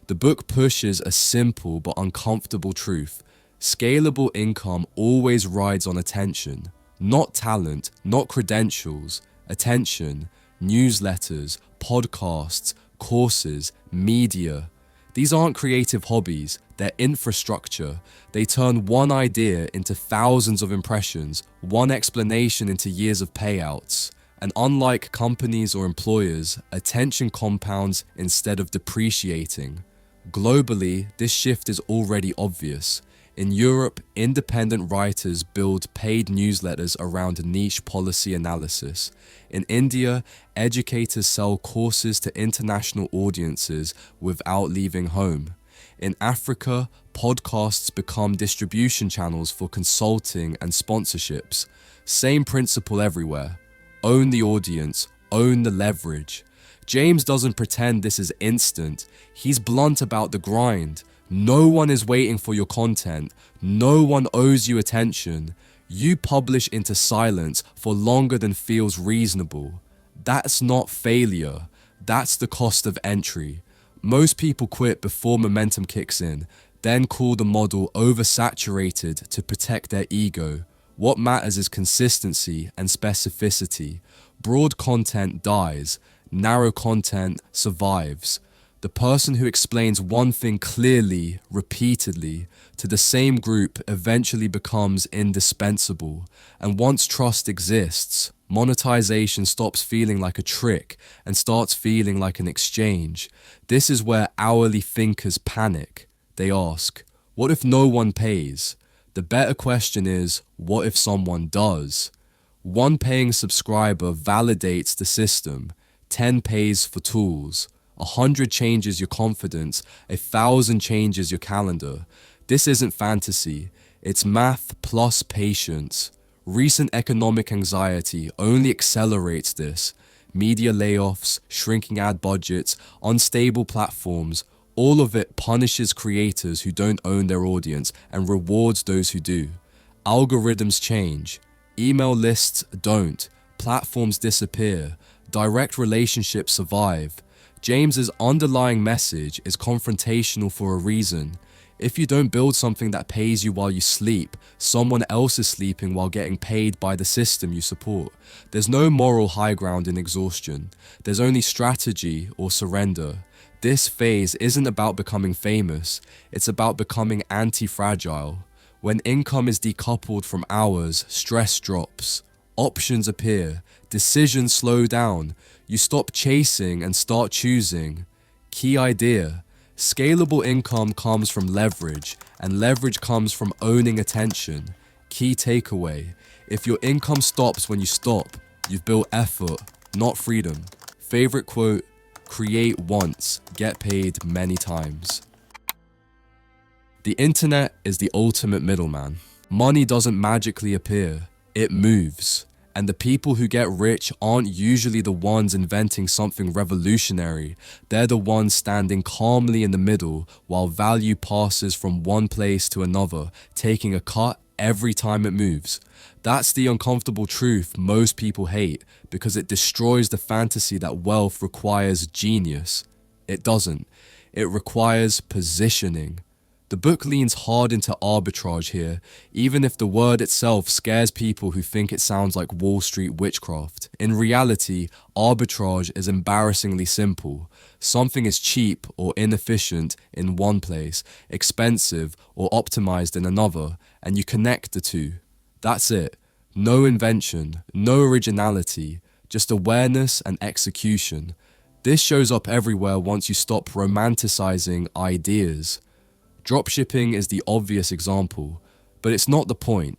The book pushes a simple but uncomfortable truth. Scalable income always rides on attention. Not talent, not credentials. Attention, newsletters, podcasts, courses, media. These aren't creative hobbies, they're infrastructure. They turn one idea into thousands of impressions, one explanation into years of payouts. And unlike companies or employers, attention compounds instead of depreciating. Globally, this shift is already obvious. In Europe, independent writers build paid newsletters around niche policy analysis. In India, educators sell courses to international audiences without leaving home. In Africa, podcasts become distribution channels for consulting and sponsorships. Same principle everywhere. Own the audience, own the leverage. James doesn't pretend this is instant. He's blunt about the grind. No one is waiting for your content. No one owes you attention. You publish into silence for longer than feels reasonable. That's not failure. That's the cost of entry. Most people quit before momentum kicks in, then call the model oversaturated to protect their ego. What matters is consistency and specificity. Broad content dies. Narrow content survives. The person who explains one thing clearly, repeatedly, to the same group eventually becomes indispensable. And once trust exists, monetization stops feeling like a trick and starts feeling like an exchange. This is where hourly thinkers panic. They ask, what if no one pays? The better question is, what if someone does? One paying subscriber validates the system. 10 pays for tools. 100 changes your confidence, 1,000 changes your calendar. This isn't fantasy, it's math plus patience. Recent economic anxiety only accelerates this. Media layoffs, shrinking ad budgets, unstable platforms, all of it punishes creators who don't own their audience and rewards those who do. Algorithms change, email lists don't, platforms disappear, direct relationships survive. James's underlying message is confrontational for a reason. If you don't build something that pays you while you sleep, someone else is sleeping while getting paid by the system you support. There's no moral high ground in exhaustion. There's only strategy or surrender. This phase isn't about becoming famous. It's about becoming anti-fragile. When income is decoupled from hours, stress drops. Options appear. Decisions slow down. You stop chasing and start choosing. Key idea. Scalable income comes from leverage, and leverage comes from owning attention. Key takeaway. If your income stops when you stop, you've built effort, not freedom. Favorite quote, create once, get paid many times. The internet is the ultimate middleman. Money doesn't magically appear, it moves. And the people who get rich aren't usually the ones inventing something revolutionary. They're the ones standing calmly in the middle while value passes from one place to another, taking a cut every time it moves. That's the uncomfortable truth most people hate because it destroys the fantasy that wealth requires genius. It doesn't. It requires positioning. The book leans hard into arbitrage here, even if the word itself scares people who think it sounds like Wall Street witchcraft. In reality, arbitrage is embarrassingly simple. Something is cheap or inefficient in one place, expensive or optimized in another, and you connect the two. That's it. No invention, no originality, just awareness and execution. This shows up everywhere once you stop romanticizing ideas. Dropshipping is the obvious example, but it's not the point.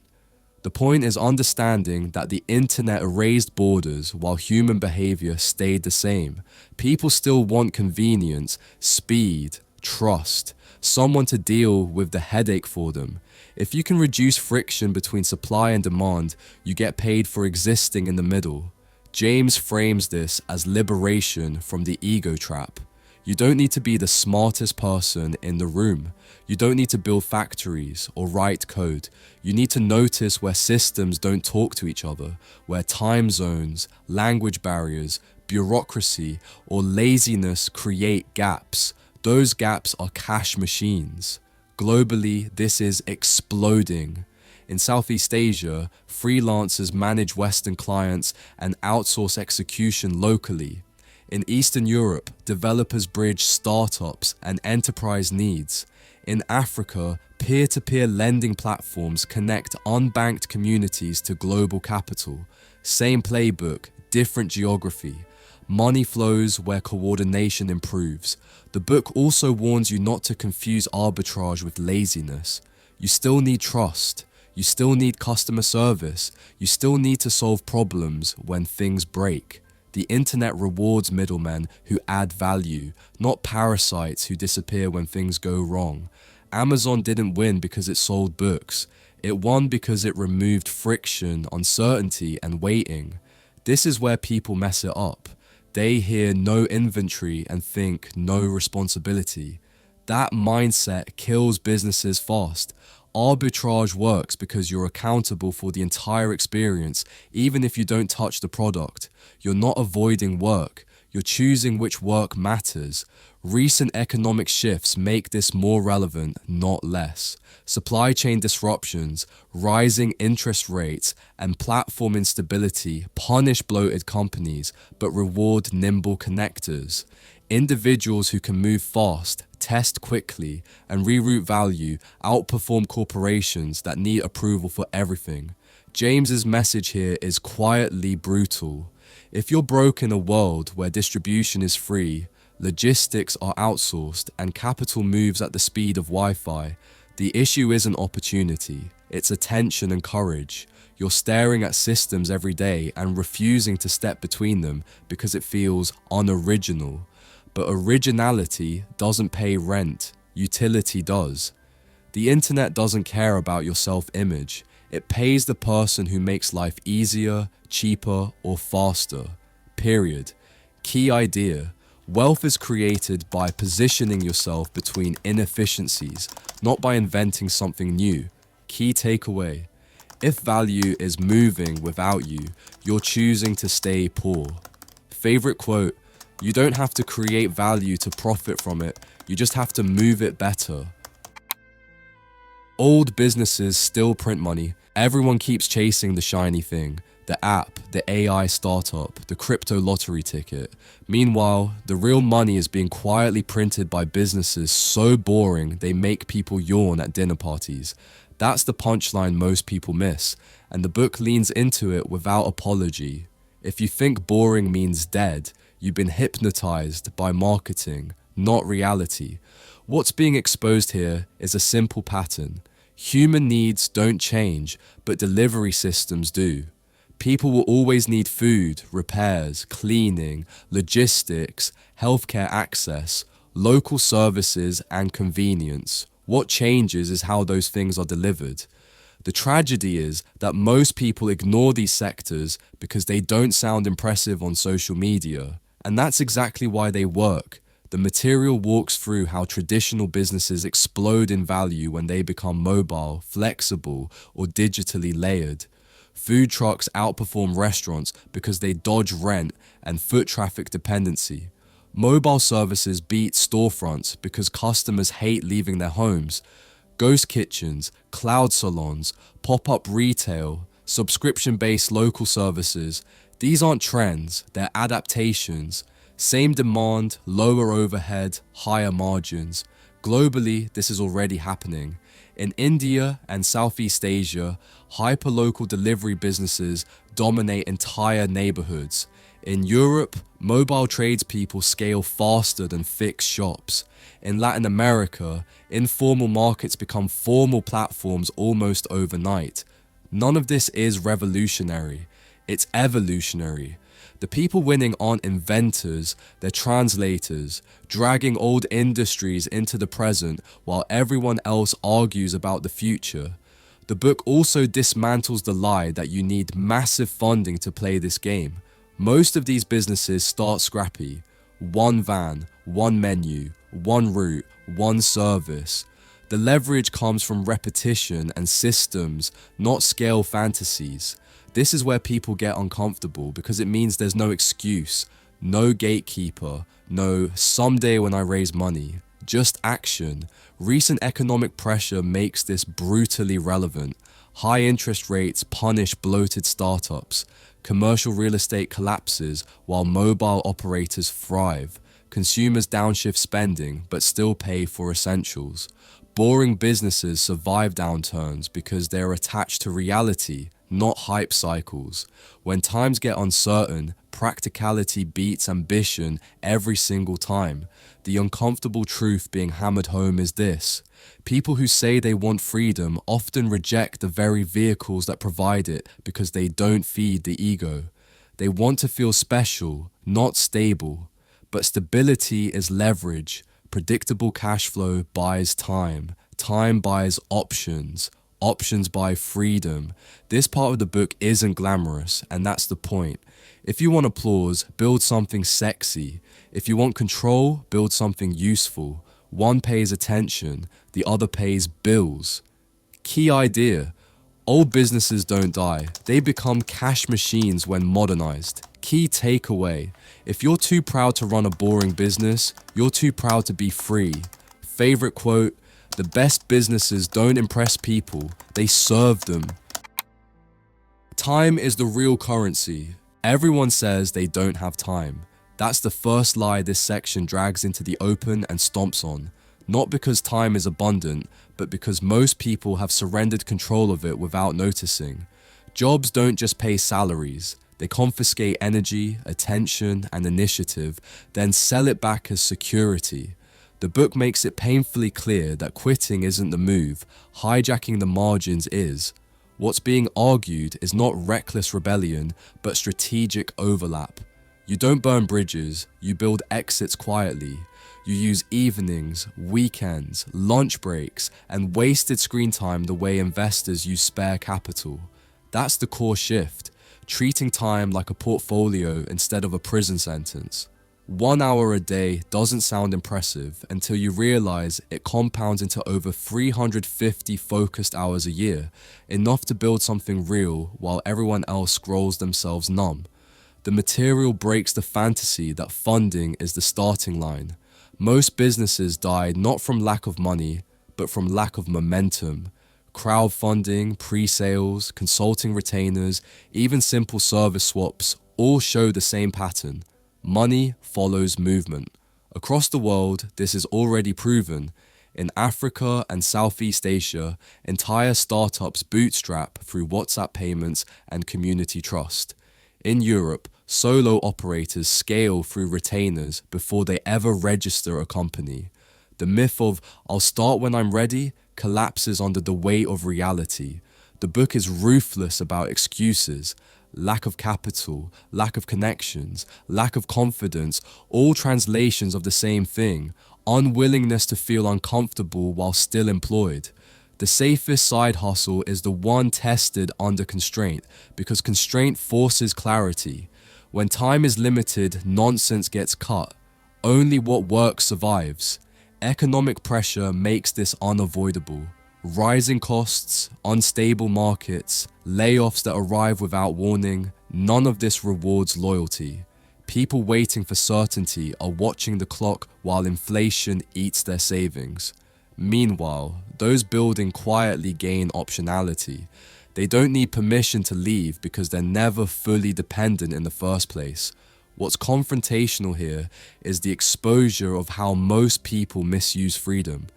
The point is understanding that the internet erased borders while human behavior stayed the same. People still want convenience, speed, trust, someone to deal with the headache for them. If you can reduce friction between supply and demand, you get paid for existing in the middle. James frames this as liberation from the ego trap. You don't need to be the smartest person in the room. You don't need to build factories or write code. You need to notice where systems don't talk to each other, where time zones, language barriers, bureaucracy, or laziness create gaps. Those gaps are cash machines. Globally, this is exploding. In Southeast Asia, freelancers manage Western clients and outsource execution locally. In Eastern Europe, developers bridge startups and enterprise needs. In Africa, peer-to-peer lending platforms connect unbanked communities to global capital. Same playbook, different geography. Money flows where coordination improves. The book also warns you not to confuse arbitrage with laziness. You still need trust. You still need customer service. You still need to solve problems when things break. The internet rewards middlemen who add value, not parasites who disappear when things go wrong. Amazon didn't win because it sold books. It won because it removed friction, uncertainty, and waiting. This is where people mess it up. They hear no inventory and think no responsibility. That mindset kills businesses fast. Arbitrage works because you're accountable for the entire experience, even if you don't touch the product. You're not avoiding work. You're choosing which work matters. Recent economic shifts make this more relevant, not less. Supply chain disruptions, rising interest rates, and platform instability punish bloated companies but reward nimble connectors. Individuals who can move fast, test quickly, and reroute value outperform corporations that need approval for everything. James's message here is quietly brutal. If you're broke in a world where distribution is free, logistics are outsourced, and capital moves at the speed of Wi-Fi, the issue isn't opportunity, it's attention and courage. You're staring at systems every day and refusing to step between them because it feels unoriginal. But originality doesn't pay rent, utility does. The internet doesn't care about your self-image. It pays the person who makes life easier, cheaper, or faster. Period. Key idea. Wealth is created by positioning yourself between inefficiencies, not by inventing something new. Key takeaway. If value is moving without you, you're choosing to stay poor. Favorite quote. You don't have to create value to profit from it, you just have to move it better. Old businesses still print money. Everyone keeps chasing the shiny thing, the app, the AI startup, the crypto lottery ticket. Meanwhile, the real money is being quietly printed by businesses so boring they make people yawn at dinner parties. That's the punchline most people miss, and the book leans into it without apology. If you think boring means dead, you've been hypnotized by marketing, not reality. What's being exposed here is a simple pattern. Human needs don't change, but delivery systems do. People will always need food, repairs, cleaning, logistics, healthcare access, local services, and convenience. What changes is how those things are delivered. The tragedy is that most people ignore these sectors because they don't sound impressive on social media. And that's exactly why they work. The material walks through how traditional businesses explode in value when they become mobile, flexible, or digitally layered. Food trucks outperform restaurants because they dodge rent and foot traffic dependency. Mobile services beat storefronts because customers hate leaving their homes. Ghost kitchens, cloud salons, pop-up retail, subscription-based local services, these aren't trends, they're adaptations. Same demand, lower overhead, higher margins. Globally, this is already happening. In India and Southeast Asia, hyperlocal delivery businesses dominate entire neighborhoods. In Europe, mobile tradespeople scale faster than fixed shops. In Latin America, informal markets become formal platforms almost overnight. None of this is revolutionary. It's evolutionary. The people winning aren't inventors, they're translators, dragging old industries into the present while everyone else argues about the future. The book also dismantles the lie that you need massive funding to play this game. Most of these businesses start scrappy. One van, one menu, one route, one service. The leverage comes from repetition and systems, not scale fantasies. This is where people get uncomfortable because it means there's no excuse, no gatekeeper, no someday when I raise money, just action. Recent economic pressure makes this brutally relevant. High interest rates punish bloated startups. Commercial real estate collapses while mobile operators thrive. Consumers downshift spending but still pay for essentials. Boring businesses survive downturns because they're attached to reality, not hype cycles. When times get uncertain, practicality beats ambition every single time. The uncomfortable truth being hammered home is this: people who say they want freedom often reject the very vehicles that provide it because they don't feed the ego. They want to feel special, not stable. But stability is leverage. Predictable cash flow buys time. Time buys options. Options buy freedom. This part of the book isn't glamorous, and that's the point. If you want applause, build something sexy. If you want control, build something useful. One pays attention, the other pays bills. Key idea: old businesses don't die. They become cash machines when modernized. Key takeaway: if you're too proud to run a boring business, you're too proud to be free. Favorite quote: the best businesses don't impress people, they serve them. Time is the real currency. Everyone says they don't have time. That's the first lie this section drags into the open and stomps on. Not because time is abundant, but because most people have surrendered control of it without noticing. Jobs don't just pay salaries. They confiscate energy, attention, and initiative, then sell it back as security. The book makes it painfully clear that quitting isn't the move, hijacking the margins is. What's being argued is not reckless rebellion, but strategic overlap. You don't burn bridges, you build exits quietly. You use evenings, weekends, lunch breaks, and wasted screen time the way investors use spare capital. That's the core shift. Treating time like a portfolio instead of a prison sentence. 1 hour a day doesn't sound impressive until you realize it compounds into over 350 focused hours a year, enough to build something real while everyone else scrolls themselves numb. The material breaks the fantasy that funding is the starting line. Most businesses die not from lack of money, but from lack of momentum. Crowdfunding, pre-sales, consulting retainers, even simple service swaps all show the same pattern. Money follows movement. Across the world, this is already proven. In Africa and Southeast Asia, entire startups bootstrap through WhatsApp payments and community trust. In Europe, solo operators scale through retainers before they ever register a company. The myth of "I'll start when I'm ready" collapses under the weight of reality. The book is ruthless about excuses. Lack of capital, lack of connections, lack of confidence, all translations of the same thing. Unwillingness to feel uncomfortable while still employed. The safest side hustle is the one tested under constraint, because constraint forces clarity. When time is limited, nonsense gets cut. Only what works survives. Economic pressure makes this unavoidable. Rising costs, unstable markets, layoffs that arrive without warning, none of this rewards loyalty. People waiting for certainty are watching the clock while inflation eats their savings. Meanwhile, those building quietly gain optionality. They don't need permission to leave because they're never fully dependent in the first place. What's confrontational here is the exposure of how most people misuse freedom.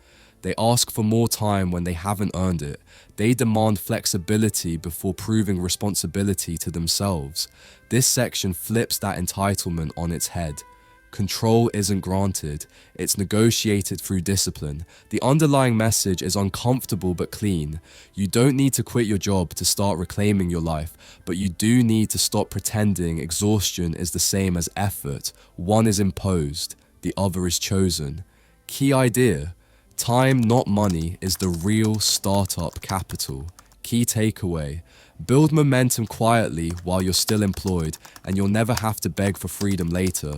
They ask for more time when they haven't earned it. They demand flexibility before proving responsibility to themselves. This section flips that entitlement on its head. Control isn't granted, it's negotiated through discipline. The underlying message is uncomfortable but clean. You don't need to quit your job to start reclaiming your life, but you do need to stop pretending exhaustion is the same as effort. One is imposed, the other is chosen. Key idea: time, not money, is the real startup capital. Key takeaway: build momentum quietly while you're still employed, and you'll never have to beg for freedom later.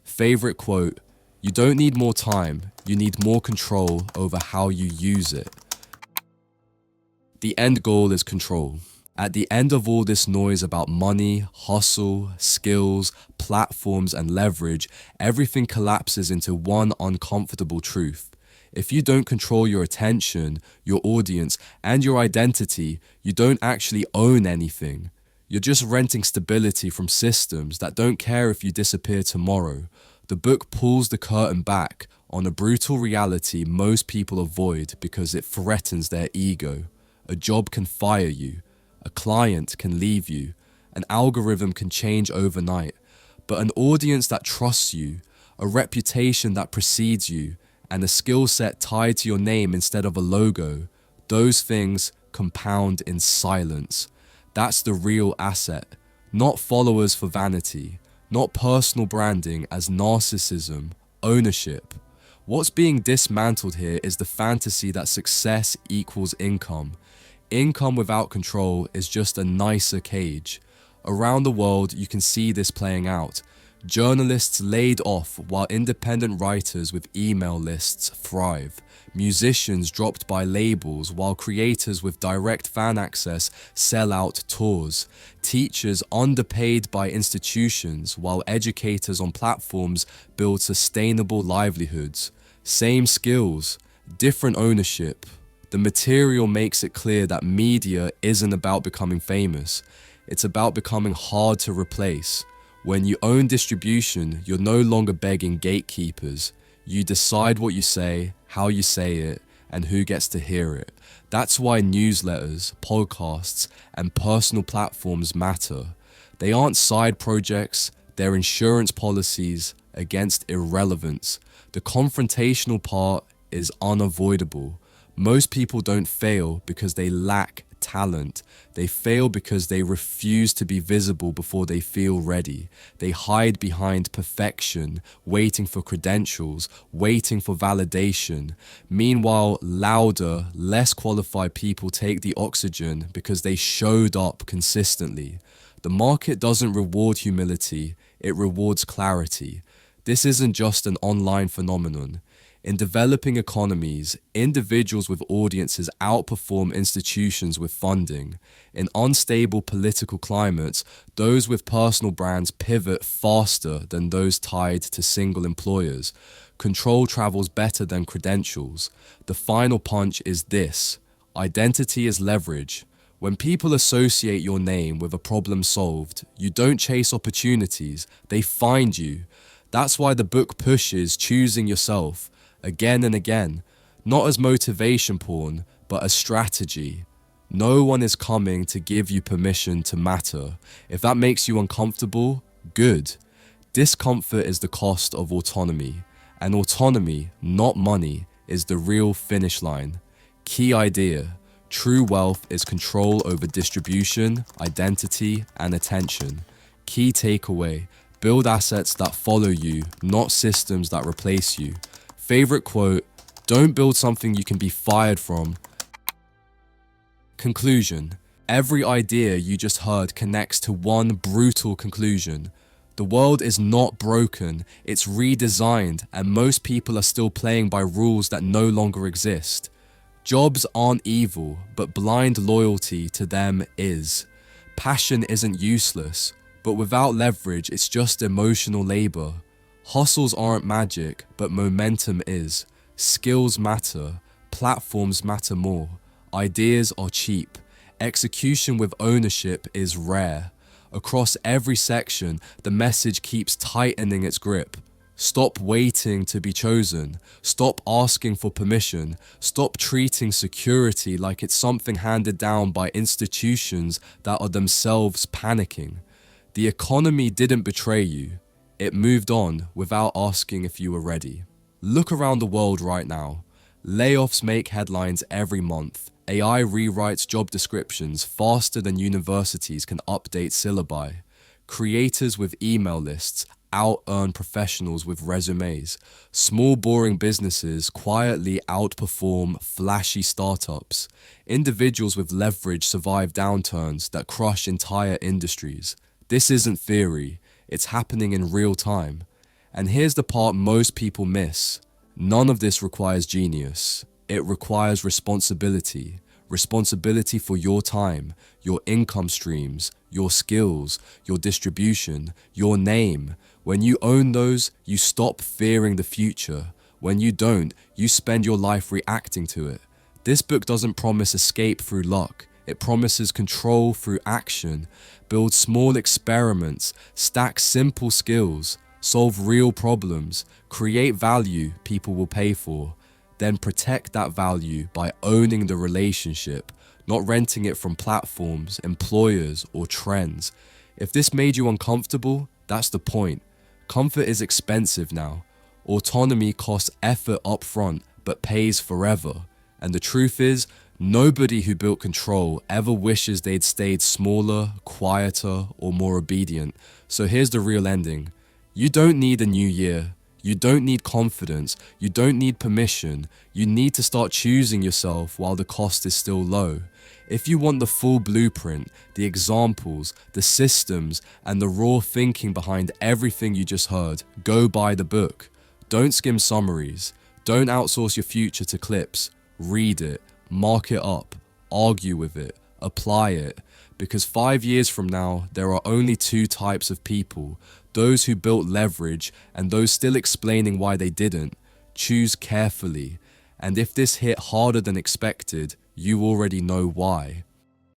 Favorite quote: you don't need more time, you need more control over how you use it. The end goal is control. At the end of all this noise about money, hustle, skills, platforms, and leverage, everything collapses into one uncomfortable truth. If you don't control your attention, your audience, and your identity, you don't actually own anything. You're just renting stability from systems that don't care if you disappear tomorrow. The book pulls the curtain back on a brutal reality most people avoid because it threatens their ego. A job can fire you. A client can leave you. An algorithm can change overnight. But an audience that trusts you, a reputation that precedes you, and a skill set tied to your name instead of a logo, those things compound in silence. That's the real asset. Not followers for vanity. Not personal branding as narcissism, ownership. What's being dismantled here is the fantasy that success equals income. Income without control is just a nicer cage. Around the world, you can see this playing out. Journalists laid off while independent writers with email lists thrive. Musicians dropped by labels while creators with direct fan access sell out tours. Teachers underpaid by institutions while educators on platforms build sustainable livelihoods. Same skills, different ownership. The material makes it clear that media isn't about becoming famous. It's about becoming hard to replace. When you own distribution, you're no longer begging gatekeepers. You decide what you say, how you say it, and who gets to hear it. That's why newsletters, podcasts, and personal platforms matter. They aren't side projects, they're insurance policies against irrelevance. The confrontational part is unavoidable. Most people don't fail because they lack talent. They fail because they refuse to be visible before they feel ready. They hide behind perfection, waiting for credentials, waiting for validation. Meanwhile, louder, less qualified people take the oxygen because they showed up consistently. The market doesn't reward humility, it rewards clarity. This isn't just an online phenomenon. In developing economies, individuals with audiences outperform institutions with funding. In unstable political climates, those with personal brands pivot faster than those tied to single employers. Control travels better than credentials. The final punch is this: identity is leverage. When people associate your name with a problem solved, you don't chase opportunities, they find you. That's why the book pushes choosing yourself again and again, not as motivation porn, but as strategy. No one is coming to give you permission to matter. If that makes you uncomfortable, good. Discomfort is the cost of autonomy, and autonomy, not money, is the real finish line. Key idea: true wealth is control over distribution, identity, and attention. Key takeaway: build assets that follow you, not systems that replace you. Favorite quote: don't build something you can be fired from. Conclusion: every idea you just heard connects to one brutal conclusion. The world is not broken, it's redesigned, and most people are still playing by rules that no longer exist. Jobs aren't evil, but blind loyalty to them is. Passion isn't useless, but without leverage, it's just emotional labor. Hustles aren't magic, but momentum is. Skills matter, platforms matter more. Ideas are cheap. Execution with ownership is rare. Across every section, the message keeps tightening its grip. Stop waiting to be chosen. Stop asking for permission. Stop treating security like it's something handed down by institutions that are themselves panicking. The economy didn't betray you. It moved on without asking if you were ready. Look around the world right now. Layoffs make headlines every month. AI rewrites job descriptions faster than universities can update syllabi. Creators with email lists out-earn professionals with resumes. Small boring businesses quietly outperform flashy startups. Individuals with leverage survive downturns that crush entire industries. This isn't theory, it's happening in real time. And here's the part most people miss. None of this requires genius. It requires responsibility. Responsibility for your time, your income streams, your skills, your distribution, your name. When you own those, you stop fearing the future. When you don't, you spend your life reacting to it. This book doesn't promise escape through luck. It promises control through action. Build small experiments, stack simple skills, solve real problems, create value people will pay for. Then protect that value by owning the relationship, not renting it from platforms, employers, or trends. If this made you uncomfortable, that's the point. Comfort is expensive now. Autonomy costs effort up front, but pays forever. And the truth is, nobody who built control ever wishes they'd stayed smaller, quieter, or more obedient. So here's the real ending. You don't need a new year. You don't need confidence. You don't need permission. You need to start choosing yourself while the cost is still low. If you want the full blueprint, the examples, the systems, and the raw thinking behind everything you just heard, go buy the book. Don't skim summaries. Don't outsource your future to clips. Read it, mark it up, argue with it, apply it. Because 5 years from now, there are only two types of people. Those who built leverage and those still explaining why they didn't. Choose carefully. And if this hit harder than expected, you already know why.